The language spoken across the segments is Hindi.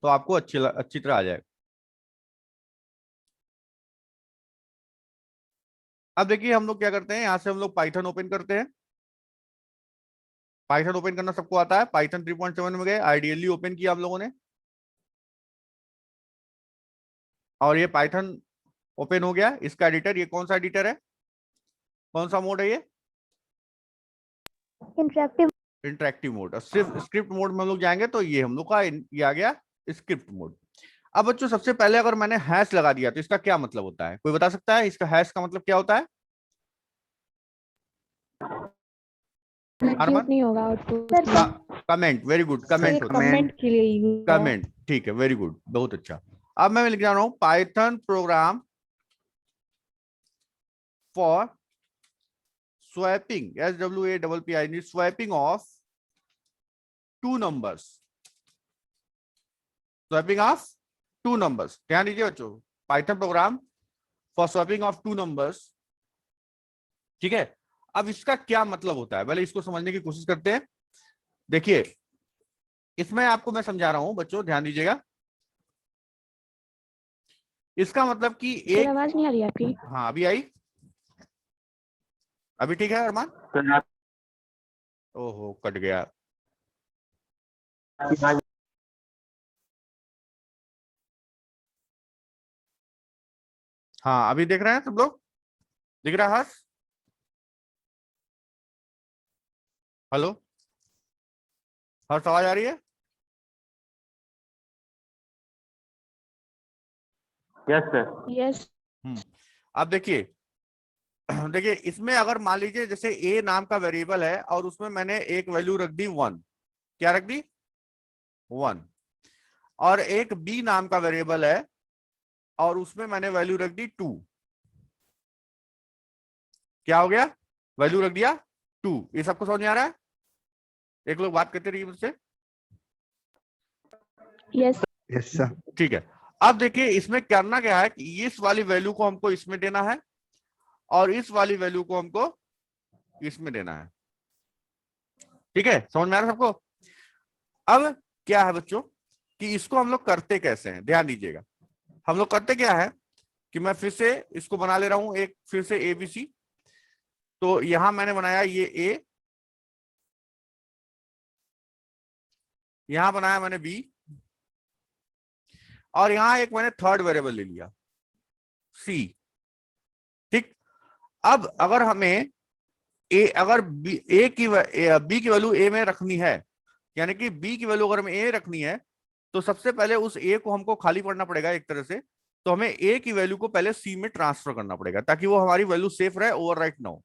तो आपको अच्छी तरह आ जाएगा। अब देखिए हम लोग क्या करते हैं, यहां से हम लोग पाइथन ओपन करते हैं। पाइथन ओपन करना सबको आता है, पाइथन 3.7 में गए, आइडियली ओपन किया हम लोगों ने, और ये पाइथन ओपन हो गया। इसका एडिटर, ये कौन सा एडिटर है, कौन सा मोड है ये, इंटरेक्टिव। Interactive mode. और सिर्फ स्क्रिप्ट मोड में हम लोग जाएंगे तो ये हम लोग का ये आ गया स्क्रिप्ट मोड। अब बच्चों सबसे पहले अगर मैंने हैश लगा दिया तो इसका क्या मतलब होता है, कोई बता सकता है इसका हैश का मतलब क्या होता है? एग्जीक्यूट नहीं होगा output. Comment, very good, comment होता है, कमेंट के लिए यूज है। कमेंट, ठीक है, वेरी गुड, बहुत अच्छा। अब मैं लिख रहा हूं Python programme for swapping, SWAPPING, swapping of two numbers, swapping of two numbers. ध्यान दीजिए बच्चों, Python programme for swapping of two numbers, ठीक है। अब इसका क्या मतलब होता है, पहले इसको समझने की कोशिश करते हैं। देखिए इसमें आपको मैं समझा रहा हूं बच्चों, ध्यान दीजिएगा। इसका मतलब कि एक, आवाज नहीं आ रही आपकी? हाँ अभी आई, अभी ठीक है अरमान? ओहो कट गया। हाँ अभी देख रहे हैं सब लोग, दिख रहा है हर्ष? हेलो हर्ष, आवाज आ रही है? Yes sir. यस। अब देखिए देखिए इसमें अगर मान लीजिए जैसे ए नाम का वेरिएबल है और उसमें मैंने एक वैल्यू रख दी 1, क्या रख दी 1, और एक बी नाम का वेरिएबल है और उसमें मैंने वैल्यू रख दी 2, क्या हो गया, वैल्यू रख दिया 2। ये सबको समझ में आ रहा है? एक लोग बात करते रहिए मुझसे। यस। Yes sir. ठीक है। अब देखिए इसमें करना क्या है कि इस वाली वैल्यू को हमको इसमें देना है और इस वाली वैल्यू को हमको इसमें देना है, ठीक है, समझ में आ रहा है सबको? अब क्या है बच्चों कि इसको हम लोग करते कैसे हैं, ध्यान दीजिएगा। हम लोग करते क्या है कि मैं फिर से इसको बना ले रहा हूं एक, फिर से ABC। तो यहां मैंने बनाया ये A, यहां बनाया मैंने B, और यहां एक मैंने थर्ड वेरिएबल ले लिया C, ठीक। अब अगर हमें अगर B की वैल्यू A में रखनी है, यानी कि B की वैल्यू अगर हमें A रखनी है, तो सबसे पहले उस A को हमको खाली पढ़ना पड़ेगा एक तरह से। तो हमें A की वैल्यू को पहले C में ट्रांसफर करना पड़ेगा ताकि वो हमारी वैल्यू सेफ रहे, ओवरराइट ना हो।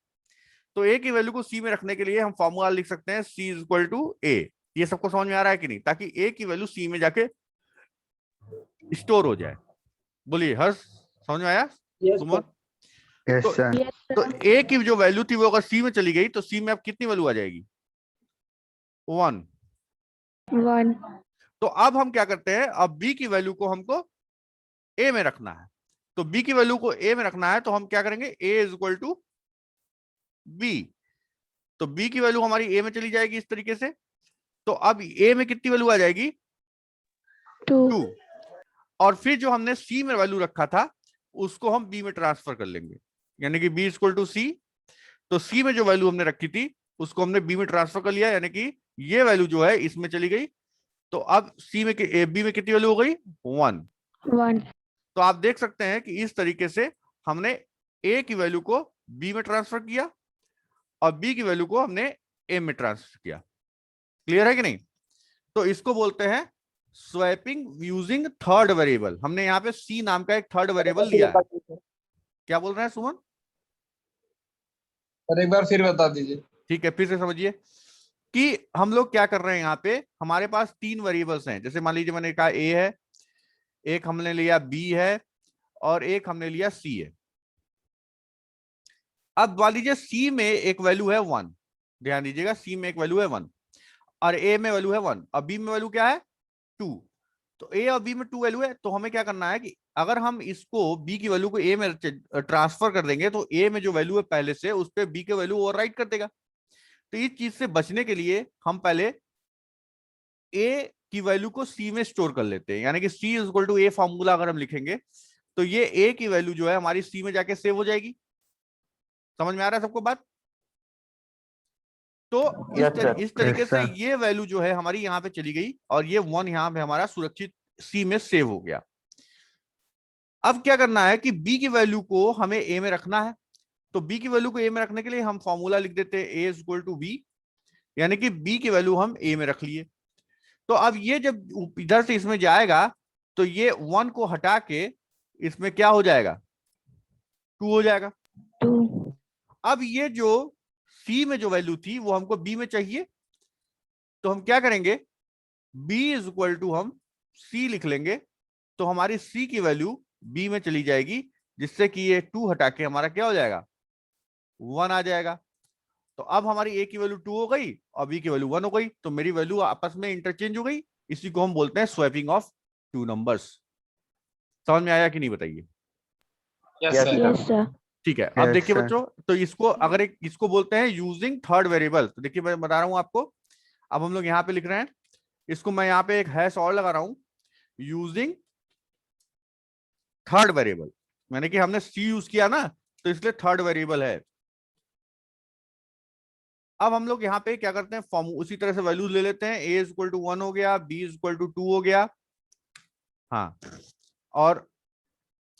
तो A की वैल्यू को C में रखने के लिए हम फॉर्मूला लिख सकते हैं C=A। ये सबको समझ में आ रहा है कि नहीं, ताकि A की वैल्यू C में जाके स्टोर हो जाए। बोलिए हर्ष, समझ में आया? सुमन? यस तो, सर। तो A की जो वैल्यू थी वो अगर C में चली गई तो C में अब कितनी वैल्यू आ जाएगी, 1। 1। तो अब हम क्या करते हैं, अब B की वैल्यू को हमको A में रखना है। तो B की वैल्यू को A में रखना है तो हम क्या करेंगे, A=B। तो B की वैल्यू हमारी A में चली जाएगी इस तरीके से। तो अब A में कितनी वैल्यू आ जाएगी, 2। और फिर जो हमने C में वैल्यू रखा था उसको हम B में ट्रांसफर कर लेंगे, यानी कि B=C। तो C में जो वैल्यू हमने रखी थी उसको हमने B में ट्रांसफर कर लिया, यानी कि ये वैल्यू जो है इसमें चली गई। तो अब B में कितनी वैल्यू हो गई, 1। तो आप देख सकते हैं कि इस तरीके से हमने A की वैल्यू को B में ट्रांसफर किया और B की वैल्यू को हमने A में ट्रांसफर किया। क्लियर है कि नहीं? तो इसको बोलते हैं स्वैपिंग यूजिंग थर्ड वेरिएबल। हमने यहाँ पे C नाम का एक थर्ड वेरिएबल लिया है। क्या बोल रहे हैं सुमन? और एक बार फिर बता दीजिए। ठीक है, फिर से समझिए कि हम लोग क्या कर रहे हैं। यहाँ पे हमारे पास 3 वेरिएबल्स हैं, जैसे मान लीजिए मैंने कहा A है, एक हमने लिया B है और एक हमने लिया C है। अब मान लीजिए C में एक वैल्यू है 1, ध्यान दीजिएगा, C में एक वैल्यू है 1 और A में वैल्यू है 1 और B में वैल्यू क्या है, 2। तो A और B में 2 वैल्यू है, तो हमें क्या करना है कि अगर हम इसको B की वैल्यू को A में ट्रांसफर कर देंगे तो A में जो वैल्यू है पहले से उस पर B की वैल्यू ओवरराइट कर देगा। तो इस चीज से बचने के लिए हम पहले A की वैल्यू को सी में स्टोर कर लेते हैं, यानी कि C is equal to A formula अगर हम लिखेंगे तो ये ए की वैल्यू जो है हमारी सी में जाके सेव हो जाएगी। समझ में आ रहा है सबको बात? तो इस तरीके से ये वैल्यू जो है हमारी यहाँ पे चली गई और ये 1 यहाँ पे हमारा सुरक्षित सी में सेव हो गया। अब क्या करना है कि बी की वैल्यू को हमें ए में रखना है। तो बी की वैल्यू को ए में रखने के लिए हम फॉर्मूला लिख देते हैं ए इज इक्वल टू बी, यानी कि बी की वैल्यू हम ए में रख लिए। तो अब ये जब इधर से इसमें जाएगा तो ये 1 को हटा के इसमें क्या हो जाएगा, 2 हो जाएगा। 2 अब ये जो सी में जो वैल्यू थी वो हमको बी में चाहिए, तो हम क्या करेंगे, b इज इक्वल टू हम c लिख लेंगे, तो हमारी c की वैल्यू b में चली जाएगी, जिससे कि ये 2 हटा के हमारा क्या हो जाएगा, 1 आ जाएगा। तो अब हमारी a की वैल्यू 2 हो गई और b की वैल्यू 1 हो गई, तो मेरी वैल्यू आपस में इंटरचेंज हो गई। इसी को हम बोलते हैं स्वैपिंग ऑफ 2 नंबर्स। समझ में आया कि नहीं बताइए? Yes sir. ठीक है। अब देखिए बच्चों, तो इसको अगर इसको बोलते हैं यूजिंग थर्ड वेरिएबल। तो देखिए मैं बता रहा हूं आपको, अब हम लोग यहाँ पे लिख रहे हैं, इसको मैं यहाँ पे एक हैश और लगा रहा हूं, यूजिंग थर्ड वेरिएबल, मैंने कि हमने सी यूज किया ना, तो इसलिए थर्ड वेरिएबल है। अब हम लोग यहाँ पे क्या करते हैं, फॉर्म उसी तरह से वैल्यूज ले लेते हैं। ए इज इक्वल टू 1 हो गया, बी इज इक्वल टू 2 हो गया। हाँ, और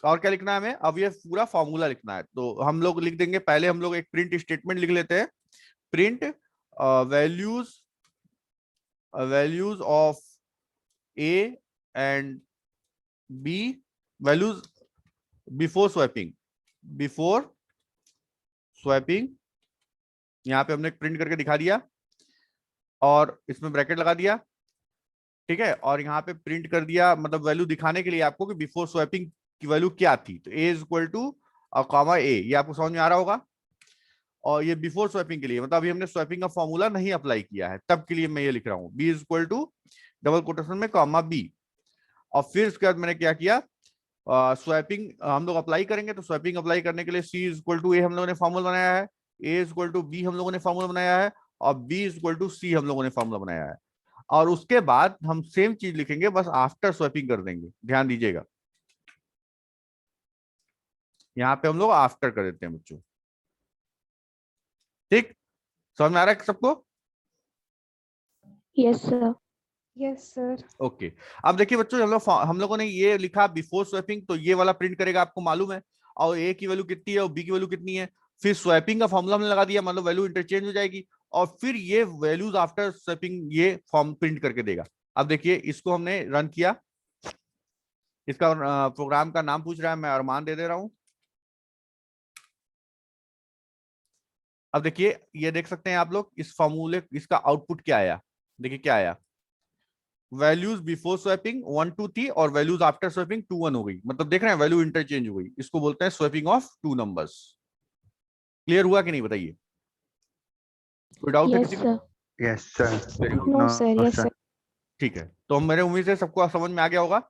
क्या लिखना है हमें, अब ये पूरा फॉर्मूला लिखना है। तो हम लोग लिख देंगे, पहले हम लोग एक प्रिंट स्टेटमेंट लिख लेते हैं, print values of A and B, values before swapping. यहां पे हमने प्रिंट करके दिखा दिया और इसमें ब्रैकेट लगा दिया, ठीक है। और यहाँ पे प्रिंट कर दिया, मतलब वैल्यू दिखाने के लिए आपको कि बिफोर स्वैपिंग की वैल्यू क्या थी। तो ए इज इक्वल टू कॉमा ए, ये आपको समझ में आ रहा होगा। और ये बिफोर स्वैपिंग के लिए, मतलब अभी हमने स्वैपिंग का फॉर्मूला नहीं अप्लाई किया है, तब के लिए मैं ये लिख रहा हूँ, B is equal to double quotation में कॉमा बी। और फिर उसके बाद मैंने क्या किया, स्वैपिंग हम लोग अप्लाई करेंगे, तो स्वैपिंग अप्लाई करने के लिए सी इज इक्वल टू ए हम लोगों ने फॉर्मूला बनाया है, ए इज इक्वल टू बी हम लोगों ने फॉर्मूला बनाया है, और बी इज इक्वल टू सी हम लोगों ने फॉर्मूला बनाया है। और उसके बाद हम सेम चीज लिखेंगे, बस आफ्टर स्वैपिंग कर देंगे। ध्यान दीजिएगा, यहाँ पे हम लोग आफ्टर कर देते हैं बच्चों। ठीक, समझ में आ रहा है सबको? Yes sir. Yes sir. Okay. अब देखिए बच्चों, हम लोगों ने ये लिखा बिफोर स्वैपिंग, तो ये वाला प्रिंट करेगा, आपको मालूम है। और ए की वैल्यू कितनी है और बी की वैल्यू कितनी है, फिर स्वैपिंग का फॉर्मूला हमने लगा दिया, मतलब वैल्यू इंटरचेंज हो जाएगी। और फिर ये वैल्यूज आफ्टर स्वैपिंग ये फॉर्म प्रिंट करके देगा। अब देखिए, इसको हमने रन किया, इसका प्रोग्राम का नाम पूछ रहा है, मैं अरमान दे दे रहा हूं। अब देखिए, ये देख सकते हैं आप लोग, इस फॉर्मूले इसका आउटपुट क्या आया, देखिए क्या आया, वैल्यूज बिफोर स्वैपिंग 1 2 थी और वैल्यूज आफ्टर स्वैपिंग 2 1 हो गई। मतलब देख रहे हैं, वैल्यू इंटरचेंज हो गई। इसको बोलते हैं स्वैपिंग ऑफ 2 नंबर्स। क्लियर हुआ कि नहीं बताइए? कोई डाउट है यस किसी को? Sir. Yes sir. Very good, no sir. Yes sir. ठीक है। तो मेरे उम्मीद है सबको समझ में आ गया होगा।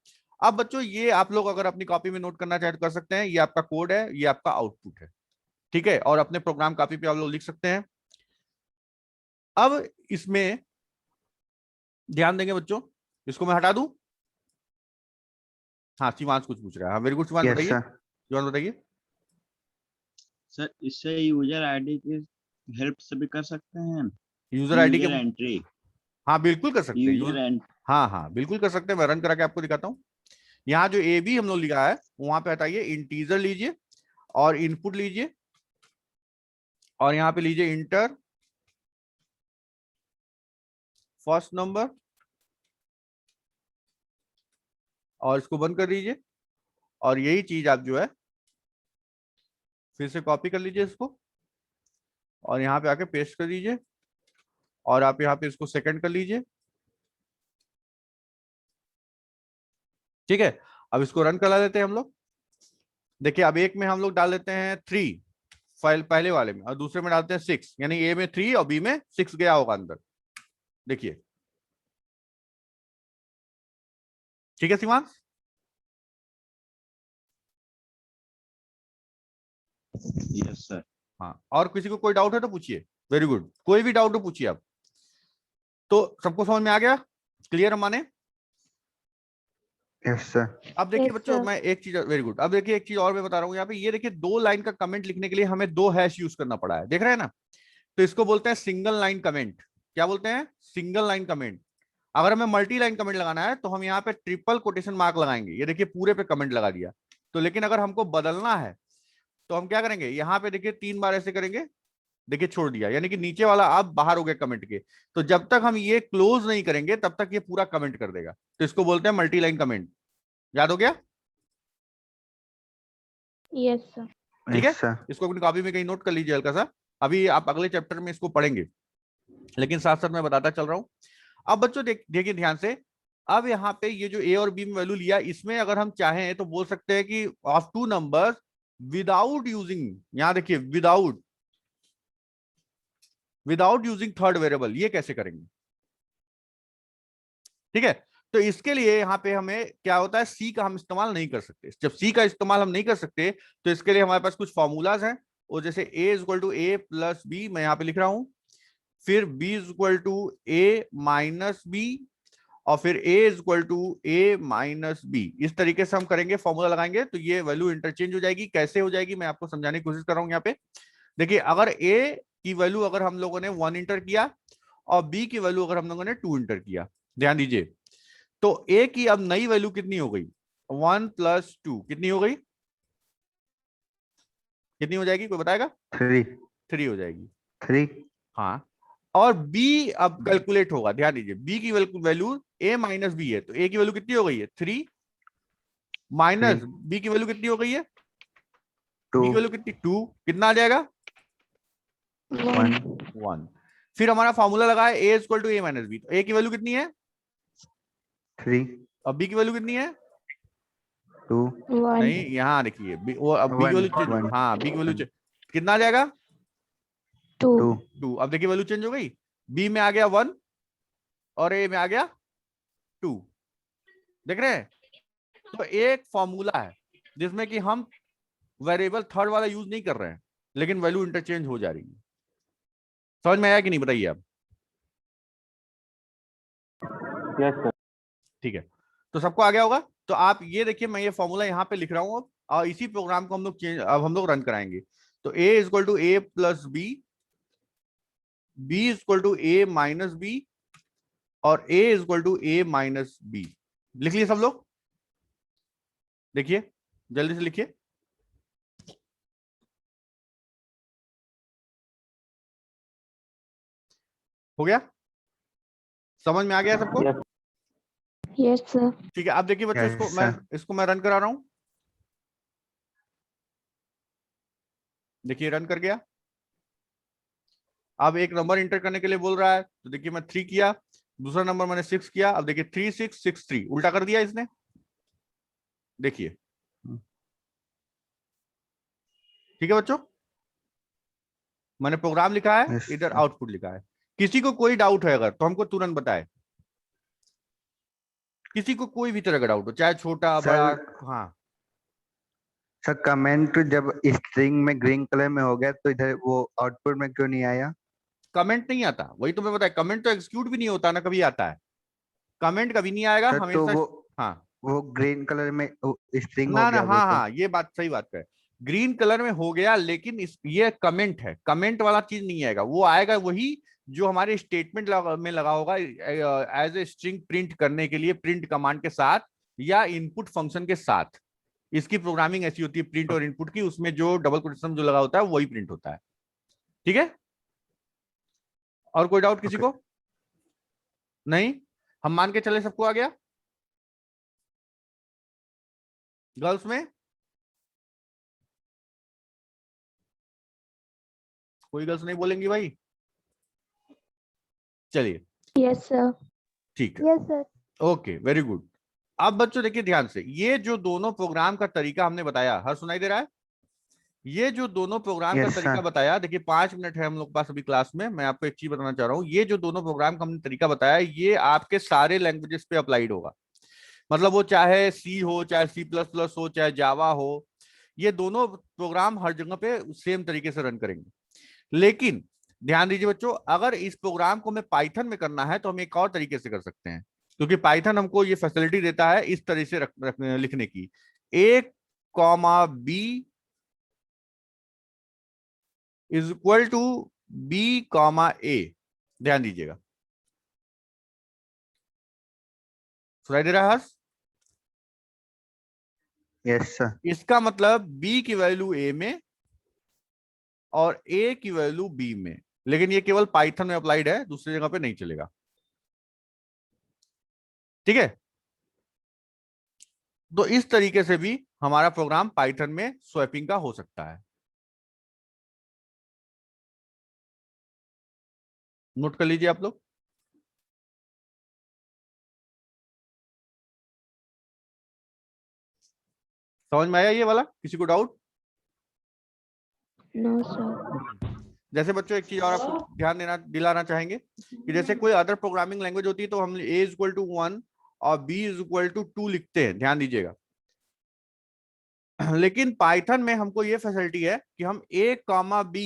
अब बच्चों, ये आप लोग अगर अपनी कॉपी में नोट करना चाहे तो कर सकते हैं, ये आपका कोड है, ये आपका आउटपुट है, ठीक है। और अपने प्रोग्राम कॉपी पे आप लोग लिख सकते हैं। अब इसमें ध्यान देंगे बच्चों, इसको मैं हटा दूं। हाँ, शिवांश कुछ पूछ रहा है। हाँ, वेरी गुड शिवांश, यस बताइए। सर। शिवांश बताइए। सर, इससे यूजर आईडी की हेल्प से भी कर सकते हैं, यूजर आईडी के, एंट्री। हाँ बिल्कुल कर सकते यूजर हैं। एंट्री। हाँ हाँ बिल्कुल कर सकते हैं, मैं रन करा के आपको दिखाता हूँ। यहाँ जो ए बी हम लोग लिखा है, वहां पे हटाइए, इंटीजर लीजिए और इनपुट लीजिए, और यहाँ पे लीजिए इंटर फर्स्ट नंबर, और इसको बंद कर दीजिए। और यही चीज आप जो है फिर से कॉपी कर लीजिए इसको, और यहाँ पे आके पेस्ट कर दीजिए, और आप यहाँ पे इसको सेकंड कर लीजिए, ठीक है। अब इसको रन करा लेते हैं हम लोग। देखिए, अब एक में हम लोग डाल देते हैं 3 फाइल पहले वाले में, और दूसरे में डालते हैं 6, यानी ए में 3 और बी में 6 गया होगा अंदर। देखिए, ठीक है शिवांश? Yes sir. हाँ, और किसी को कोई डाउट है तो पूछिए। वेरी गुड, कोई भी डाउट हो पूछिए आप। तो सबको समझ में आ गया? क्लियर है माने? Yes sir. अब देखिए Yes, बच्चों, sir. मैं एक चीज, वेरी गुड, अब देखिए एक चीज और मैं बता रहा हूँ यहाँ पे, ये देखिए 2 लाइन का कमेंट लिखने के लिए हमें 2 हैश यूज करना पड़ा है, देख रहे हैं ना? तो इसको बोलते हैं सिंगल लाइन कमेंट। क्या बोलते हैं? Single line comment. अगर हमें मल्टी लाइन कमेंट लगाना है तो हम यहाँ पे ट्रिपल कोटेशन मार्क लगाएंगे, ये देखिए पूरे पे कमेंट लगा दिया। तो लेकिन अगर हमको बदलना है तो हम क्या करेंगे, यहाँ पे देखिए 3 बार ऐसे करेंगे, देखिए छोड़ दिया, यानी कि नीचे वाला अब बाहर हो गया कमेंट के। तो जब तक हम ये क्लोज नहीं करेंगे तब तक ये पूरा कमेंट कर देगा, तो इसको बोलते हैं मल्टी लाइन कमेंट। याद हो गया? Yes, sir. ठीक है, यस सर। इसको अपनी कॉपी में कहीं नोट कर लीजिए हल्का सा, अभी आप अगले चैप्टर में इसको पढ़ेंगे, लेकिन साथ साथ मैं बताता चल रहा हूं। अब बच्चों देखिए ध्यान से, अब यहाँ पे ये जो ए और बी में वैल्यू लिया, इसमें अगर हम चाहें तो बोल सकते हैं कि ऑफ 2 नंबर्स विदाउट यूजिंग, यहां देखिए विदाउट यूजिंग थर्ड वेरिएबल, ये कैसे करेंगे? ठीक है, तो इसके लिए यहाँ पे हमें क्या होता है, सी का हम इस्तेमाल नहीं कर सकते। जब सी का इस्तेमाल हम नहीं कर सकते तो इसके लिए हमारे पास कुछ फॉर्मूलाज हैं, और जैसे A is equal to A plus B, मैं यहाँ पे लिख रहा हूं, फिर b is equal to A minus B, और फिर a is equal to A minus B. इस तरीके से हम करेंगे, फॉर्मूला लगाएंगे तो ये वैल्यू इंटरचेंज हो जाएगी। कैसे हो जाएगी मैं आपको समझाने की कोशिश कर रहा हूं। यहाँ पे देखिए, अगर a की वैल्यू अगर हम लोगों ने 1 इंटर किया और b की वैल्यू अगर हम लोगों ने 2 इंटर किया, ध्यान दीजिए, तो a की अब नई वैल्यू कितनी हो गई? 1 प्लस 2 कितनी हो गई? कितनी हो जाएगी, कोई बताएगा? 3 हो जाएगी। 3। हाँ, और b अब कैलकुलेट होगा, ध्यान दीजिए, b की वैल्यू a माइनस बी है, तो a की वैल्यू कितनी हो गई है? 3 माइनस b की वैल्यू कितनी हो गई है? 2। b की वैल्यू कितनी? 2, कितना आ जाएगा? 1। फिर हमारा फॉर्मूला लगा है a equal to a minus B, तो a की वैल्यू कितनी है? 3। और b की वैल्यू कितनी है? 2। 1. नहीं, यहाँ देखिए वो अब b की वैल्यू, हाँ b की वैल्यू कितना आ जाएगा? 2. 2। अब देखिए वैल्यू चेंज हो गई, b में आ गया 1 और a में आ गया 2, देख रहे हैं? तो एक फॉर्मूला है जिसमें कि हम वेरिएबल थर्ड वाला यूज नहीं कर रहे हैं, लेकिन वैल्यू इंटरचेंज हो जा रही है। समझ में आया कि नहीं, बताइए आप? Yes sir. ठीक है, तो सबको आ गया होगा। तो आप ये देखिए, मैं ये फॉर्मूला यहाँ पे लिख रहा हूँ अब, और इसी प्रोग्राम को हम लोग अब हम लोग रन कराएंगे। तो a is equal to A plus B, b is equal to A minus B, और a is equal to A minus B. लिख लिए सब लोग? देखिए जल्दी से लिखिए। हो गया? समझ में आ गया सबको? Yes, sir. ठीक है, अब देखिए बच्चों, Yes, इसको मैं रन करा रहा हूं। देखिए रन कर गया। अब एक नंबर इंटर करने के लिए बोल रहा है, तो देखिए मैं 3 किया, दूसरा नंबर मैंने 6 किया। अब देखिए 3 6 6 3 उल्टा कर दिया इसने, देखिए। ठीक है बच्चों, मैंने प्रोग्राम लिखा है, Yes, इधर sir. आउटपुट लिखा है। किसी को कोई डाउट है अगर, तो हमको तुरंत बताए। किसी को कोई भी तरह का डाउट हो, चाहे छोटा सर, बड़ा। हाँ, सर कमेंट जब स्ट्रिंग में ग्रीन कलर में हो गया तो इधर वो आउटपुट में क्यों नहीं आया? कमेंट नहीं आता, वही तो मैं बताया, कमेंट तो एग्जीक्यूट भी नहीं होता ना, कभी आता है कमेंट, कभी नहीं आएगा सर, तो हमेशा। हाँ, वो ग्रीन कलर में स्ट्रिंग ना हो ना, गया वो हाँ तो। हाँ, ये बात सही बात है, ग्रीन कलर में हो गया, लेकिन ये कमेंट है, कमेंट वाला चीज नहीं आएगा। वो आएगा वही जो हमारे स्टेटमेंट में लगा होगा एज ए स्ट्रिंग प्रिंट करने के लिए, प्रिंट कमांड के साथ या इनपुट फंक्शन के साथ। इसकी प्रोग्रामिंग ऐसी होती है प्रिंट और इनपुट की, उसमें जो डबल कोटेशन जो लगा होता है वही प्रिंट होता है। ठीक है, और कोई डाउट किसी को? नहीं, हम मान के चले सबको आ गया। गर्ल्स में कोई गर्ल्स नहीं बोलेंगी भाई? चलिए, Yes, sir. ठीक है, Yes, sir. Okay, very good. अब बच्चों देखिए ध्यान से, ये जो दोनों प्रोग्राम का तरीका हमने बताया, हर सुनाई दे रहा है? ये जो दोनों प्रोग्राम का Yes, तरीका sir. बताया, देखिए 5 मिनट है हम लोग के पास अभी क्लास में, मैं आपको एक चीज बताना चाह रहा हूँ। ये जो दोनों प्रोग्राम का हमने तरीका बताया, ये आपके सारे लैंग्वेजेस पे अप्लाइड होगा। मतलब वो चाहे सी हो, चाहे C++ हो, चाहे जावा हो, ये दोनों प्रोग्राम हर जगह पे सेम तरीके से रन करेंगे। लेकिन ध्यान दीजिए बच्चों, अगर इस प्रोग्राम को हमें पाइथन में करना है तो हम एक और तरीके से कर सकते हैं। क्योंकि पाइथन हमको ये फैसिलिटी देता है इस तरह से लिखने की, a comma b is equal to b comma a। ध्यान दीजिएगा, सुनाई दे रहा है हर्ष? Yes sir. इसका मतलब b की वैल्यू a में और a की वैल्यू b में, लेकिन ये केवल पाइथन में अप्लाइड है, दूसरी जगह पे नहीं चलेगा। ठीक है, तो इस तरीके से भी हमारा प्रोग्राम पाइथन में स्वैपिंग का हो सकता है। नोट कर लीजिए आप लोग। समझ में आया ये वाला? किसी को डाउट? No, sir. जैसे बच्चों एक चीज और आपको ध्यान देना दिलाना चाहेंगे कि जैसे कोई अदर प्रोग्रामिंग लैंग्वेज होती है तो हम a इज इक्वल टू 1 और b इज इक्वल टू 2 लिखते हैं, ध्यान दीजिएगा। लेकिन पाइथन में हमको ये फैसिलिटी है कि हम a comma b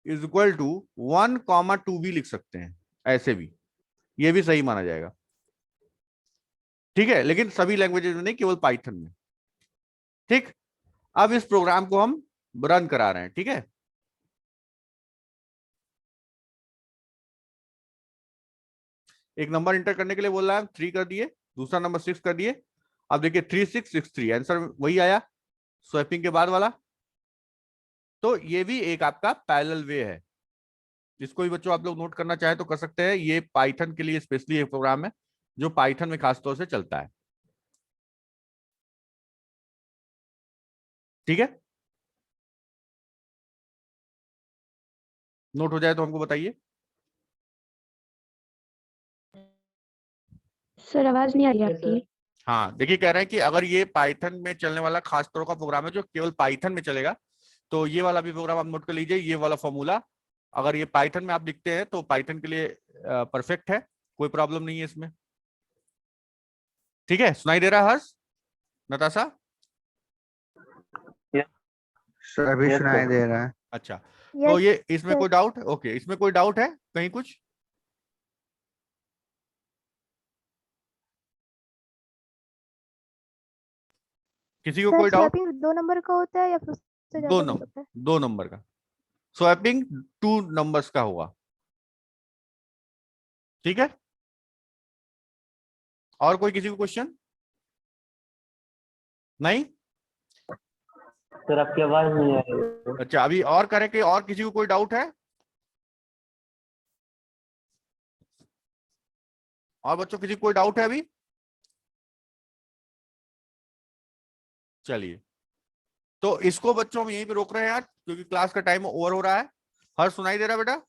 is equal to 1 comma 2 भी लिख सकते हैं, ऐसे भी, ये भी सही माना जाएगा। ठीक है, लेकिन सभी लैंग्वेजेस में नहीं, केवल पाइथन में। ठीक, अब इस प्रोग्राम को हम रन करा रहे हैं। ठीक है, एक नंबर इंटर करने के लिए बोल रहा है, 3 कर दिए, दूसरा नंबर 6 कर दिए। अब देखिए 3663 आंसर वही आया स्वैपिंग के बाद वाला। तो ये भी एक आपका पैरेलल वे है, जिसको भी बच्चों आप लोग नोट करना चाहे तो कर सकते हैं। ये पाइथन के लिए स्पेशली एक प्रोग्राम है जो पाइथन में खासतौर से चलता है। ठीक है, नोट हो जाए तो हमको बताइए। सर आवाज नहीं आ रही आपकी। हाँ देखिए, कह रहे हैं कि अगर ये पाइथन में चलने वाला खास तौर का प्रोग्राम है जो केवल पाइथन में चलेगा, तो ये वाला भी प्रोग्राम आप नोट कर लीजिए। ये वाला फॉर्मूला अगर ये पाइथन में आप लिखते हैं तो पाइथन के लिए परफेक्ट है, कोई प्रॉब्लम नहीं है इसमें। ठीक है, सुनाई दे रहा है हर्ष, नताशा? सर अभी सुनाई दे रहा है। अच्छा, तो ये इसमें कोई डाउट? ओके, इसमें कोई डाउट है कहीं कुछ? किसी को कोई डाउट? 2 नंबर का होता है या फिर उससे ज्यादा हो सकता है? 2 नंबर का स्वैपिंग 2 नंबर्स का होगा। ठीक है, और कोई किसी को क्वेश्चन? नहीं सर आपकी आवाज नहीं आ रही। अच्छा, अभी और करें कि और किसी को कोई डाउट है? और बच्चों किसी को कोई डाउट है अभी? चलिए, तो इसको बच्चों हम यहीं पे रोक रहे हैं यार, क्योंकि क्लास का टाइम ओवर हो रहा है। हर सुनाई दे रहा है बेटा?